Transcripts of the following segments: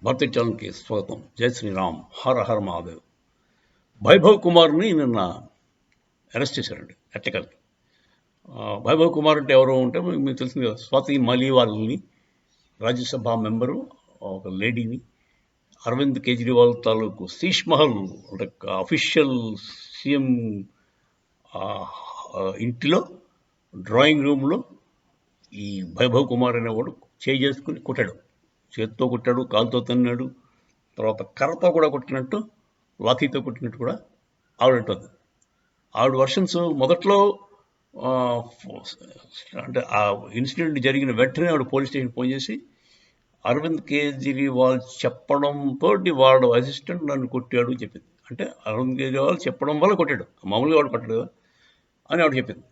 భారతీయ ఛానల్కి స్వాగతం. జై శ్రీరామ్, హర హర మహాదేవ్. వైభవ్ కుమార్ని నిన్న అరెస్ట్ చేశారండి ఎట్టకల్కి. వైభవ్ కుమార్ అంటే ఎవరు అంటే మీకు తెలిసింది కదా, స్వాతి మాలీవాల్ని, రాజ్యసభ మెంబరు, ఒక లేడీని అరవింద్ కేజ్రీవాల్ తాలూకు శీష్ మహల్ అంటే అఫీషియల్ సీఎం ఇంటిలో డ్రాయింగ్ రూమ్లో ఈ వైభవ్ కుమార్ అనేవాడు చేసుకుని కొట్టాడు. చేతితో కొట్టాడు, కాలుతో తన్నాడు, తర్వాత కర్రతో కూడా కొట్టినట్టు, లాఠీతో కొట్టినట్టు కూడా ఆవిడంటుంది. ఆవిడ వర్షన్స్ మొదట్లో అంటే ఆ ఇన్సిడెంట్ జరిగిన వెంటనే ఆవిడ పోలీస్ స్టేషన్ ఫోన్ చేసి అరవింద్ కేజ్రీవాల్ చెప్పడంతో వాడు అసిస్టెంట్ నన్ను కొట్టాడు చెప్పింది. అంటే అరవింద్ కేజ్రీవాల్ చెప్పడం వల్ల కొట్టాడు, మామూలుగా వాడు కొట్టాడు కదా అని ఆవిడ చెప్పింది.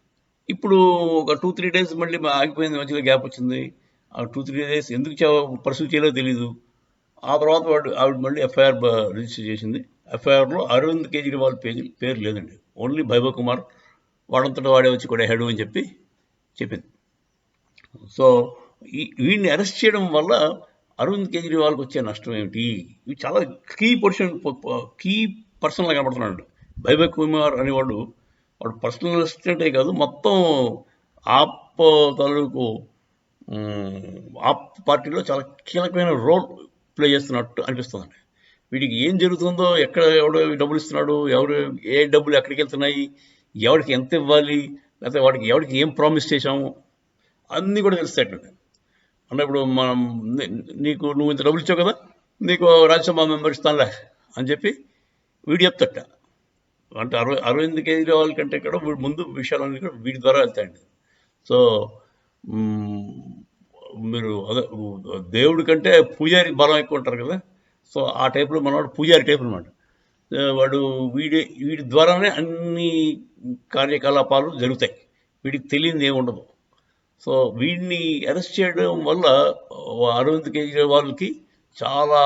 ఇప్పుడు ఒక 2-3 డేస్ మళ్ళీ ఆగిపోయింది, మధ్యలో గ్యాప్ వచ్చింది. ఆ 2-3 డేస్ ఎందుకు పర్సూ చేయలేదో తెలీదు. ఆ తర్వాత ఆవిడ మళ్ళీ ఎఫ్ఐఆర్ రిజిస్టర్ చేసింది. ఎఫ్ఐఆర్లో అరవింద్ కేజ్రీవాల్ పేరు లేదండి, ఓన్లీ వైభవ్ కుమార్ వాడంతటా వాడే వచ్చి కూడా హెడ్ అని చెప్పింది. సో వీడిని అరెస్ట్ చేయడం వల్ల అరవింద్ కేజ్రీవాల్కి వచ్చే నష్టం ఏమిటి? ఇవి చాలా కీ పర్సన్లా కనబడుతున్నాడు. వైభవ్ కుమార్ అనేవాడు పర్సనల్ అసిస్టెంటే కాదు, మొత్తం ఆప్ తాలూకు ఆప్ పార్టీలో చాలా కీలకమైన రోల్ ప్లే చేస్తున్నట్టు అనిపిస్తుందండి. వీడికి ఏం జరుగుతుందో, ఎవడు డబ్బులు ఇస్తున్నాడు, ఏ డబ్బులు ఎక్కడికి వెళ్తున్నాయి, ఎవరికి ఎంత ఇవ్వాలి, లేకపోతే ఎవరికి ఏం ప్రామిస్ చేశాము అన్నీ కూడా తెలుస్తాయండి. అంటే ఇప్పుడు నువ్వు ఇంత డబ్బులు ఇచ్చావు కదా, నీకు రాజ్యసభ మెంబర్ ఇస్తానులే అని చెప్పి వీడు చెప్తట. అంటే అరవింద్ కేజ్రీవాల్ కంటే కూడా ముందు విషయాలన్నీ కూడా వీడి ద్వారా వెళ్తాయండి. సో మీరు అదే దేవుడి కంటే పూజారి బలం ఎక్కువ ఉంటారు కదా, సో ఆ టైప్లో మనవాడు పూజారి టైప్ అనమాట. వాడు వీడి ద్వారానే అన్ని కార్యకలాపాలు జరుగుతాయి, వీడికి తెలియదు ఏముండదు. సో వీడిని అరెస్ట్ చేయడం వల్ల అరవింద్ కేజ్రీవాల్కి చాలా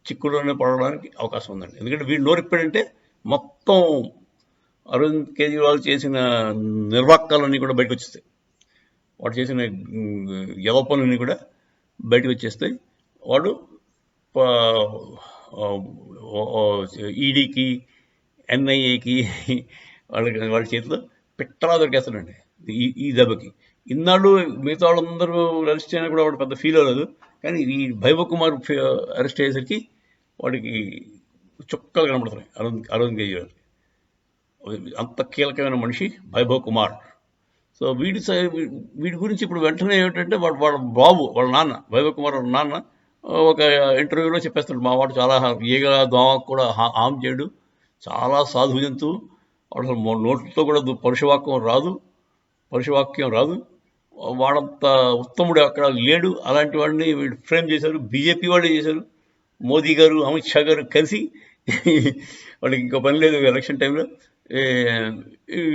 చిక్కులోనే పడడానికి అవకాశం ఉందండి. ఎందుకంటే వీడు నోరిప్పాడంటే మొత్తం అరవింద్ కేజ్రీవాల్ చేసిన నిర్వాకాలన్నీ కూడా బయటకు వచ్చేస్తాయి, వాడు చేసిన యవ పనులన్నీ కూడా బయటకు వచ్చేస్తాయి. వాడు ఈడీకి, ఎన్ఐఏకి వాళ్ళ చేతిలో పిట్టలా దొరికేస్తాడండి ఈ దెబ్బకి. ఇన్నాళ్ళు మిగతా వాళ్ళందరూ అరెస్ట్ అయినా కూడా వాడు పెద్ద ఫీల్ అవ్వలేదు, కానీ ఈ వైభవ్ కుమార్ అరెస్ట్ అయ్యేసరికి వాడికి చుక్కలు కనబడుతున్నాయి అరవింద్ కేజ్రీవాల్. అంత కీలకమైన మనిషి వైభవ్ కుమార్. సో వీడి గురించి ఇప్పుడు వెంటనే ఏమిటంటే వాళ్ళ నాన్న, వైభవ్ కుమార్ వాళ్ళ నాన్న ఒక ఇంటర్వ్యూలో చెప్పేస్తాడు, మా వాడు చాలా ఈగ దోమ కూడా హామ్ చేయడు, చాలా సాధు జంతువు, వాడు నోట్లతో కూడా పరుషవాక్యం రాదు, వాడంత ఉత్తముడు అక్కడ లేడు, అలాంటి వాడిని వీడు ఫ్రేమ్ చేశారు, బీజేపీ వాళ్ళే చేశారు, మోదీ గారు, అమిత్ షా గారు కలిసి వాళ్ళకి ఇంకో పని లేదు ఎలక్షన్ టైంలో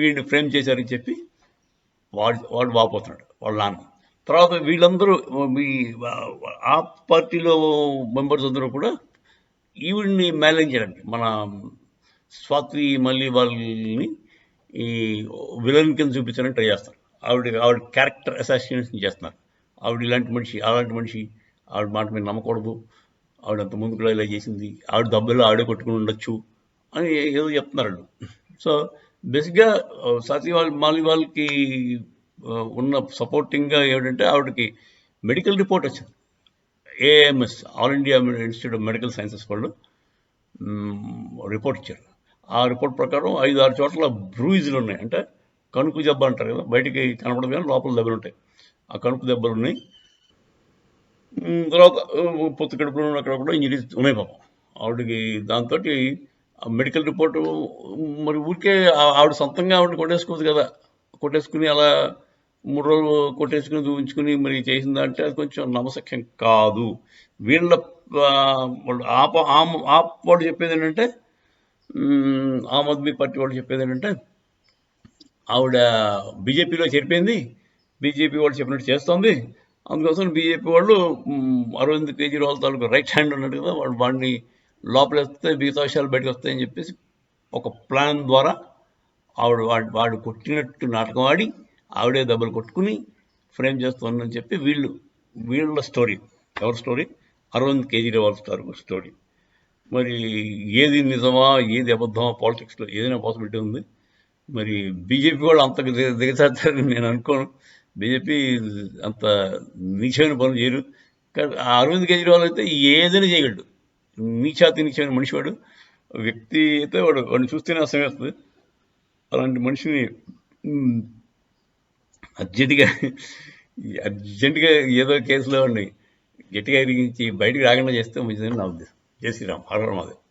వీడిని ఫ్రేమ్ చేశారని చెప్పి వాడు వాపోతున్నాడు వాళ్ళ నాన్న. తర్వాత వీళ్ళందరూ ఆ పార్టీలో మెంబర్స్ అందరూ కూడా ఈవిడ్ని మేనేజ్ చేయడానికి మన స్వాతి మాలీవాల్ని ఈ విలన్ కింద చూపించాలని ట్రై చేస్తారు. ఆవిడ క్యారెక్టర్ అసాసినేషన్ చేస్తున్నారు. ఆవిడ ఇలాంటి మనిషి, అలాంటి మనిషి, ఆవిడ మాట మీద నమ్మకూడదు, ఆవిడ అంత ముందు కూడా ఇలా చేసింది, ఆవిడ దెబ్బలో ఆవిడే కొట్టుకుని ఉండొచ్చు అని ఏదో చెప్తున్నారు. సో బేసిక్గా స్వాతి మాలీవాల్కి ఉన్న సపోర్టింగ్గా ఏమిటంటే ఆవిడకి మెడికల్ రిపోర్ట్ వచ్చింది. AMS, all India institute of medical sciences వాళ్ళు రిపోర్ట్ ఇచ్చారు. ఆ రిపోర్ట్ ప్రకారం 5-6 చోట్ల బ్రూయిజులు ఉన్నాయి. అంటే కణుకు దెబ్బ అంటారు కదా, బయటికి కనపడదు కానీ లోపల దెబ్బలు ఉంటాయి, ఆ కణుకు దెబ్బలు ఉన్నాయి. తర్వాత పొత్తు కడుపులో అక్కడ కూడా ఇంజరీస్ ఉన్నాయి పాపం ఆవిడకి. దాంతో మెడికల్ రిపోర్టు మరి ఊరికే ఆవిడ సొంతంగా ఆవిడ కొట్టేసుకోదు కదా, కొట్టేసుకుని అలా 3 రోజులు కొట్టేసుకుని చూపించుకుని మరి చేసిందంటే అది కొంచెం నమ్మశక్యం కాదు. వీళ్ళ ఆప్ వాళ్ళు చెప్పేది ఏంటంటే, ఆమ్ ఆద్మీ పార్టీ వాళ్ళు చెప్పేది ఏంటంటే ఆవిడ బీజేపీలో చేరిపోయింది, బీజేపీ వాళ్ళు చెప్పినట్టు చేస్తోంది, అందుకోసం బీజేపీ వాళ్ళు అరవింద్ కేజ్రీవాల్ తాలూకు రైట్ హ్యాండ్ అన్నట్టు కదా, వాడిని లోపలేస్తే మిగతా విషయాలు బయటకు వస్తాయని చెప్పేసి ఒక ప్లాన్ ద్వారా వాడు కొట్టినట్టు నాటకం ఆడి ఆవిడే దెబ్బలు కొట్టుకుని ఫ్రేమ్ చేస్తుందని చెప్పి వీళ్ళ స్టోరీ. ఎవరి స్టోరీ? అరవింద్ కేజ్రీవాల్ స్టోరీ. మరి ఏది నిజమా ఏది అబద్ధమా పాలిటిక్స్లో ఏదైనా పాసిబిలిటీ ఉంది. మరి బీజేపీ వాళ్ళు అంత దిగజారుతారని నేను అనుకోను. బీజేపీ అంత నీచమైన పనులు చేయరు. కానీ ఆ అరవింద్ కేజ్రీవాల్ అయితే ఏదైనా చేయగలడు. నీచాతి నీచమైన మనిషి వాడు. వ్యక్తి అయితే వాడిని చూస్తేనే అసహ్యం వేస్తుంది. అలాంటి మనిషిని అర్జెంటుగా అర్జెంటుగా ఏదో కేసులో వాడిని గట్టిగా ఇరిగించి బయటికి రాకుండా చేస్తే మంచిదని నా ఉద్దేశం. జై శ్రీరామ్. హర హర మహాదేవ్.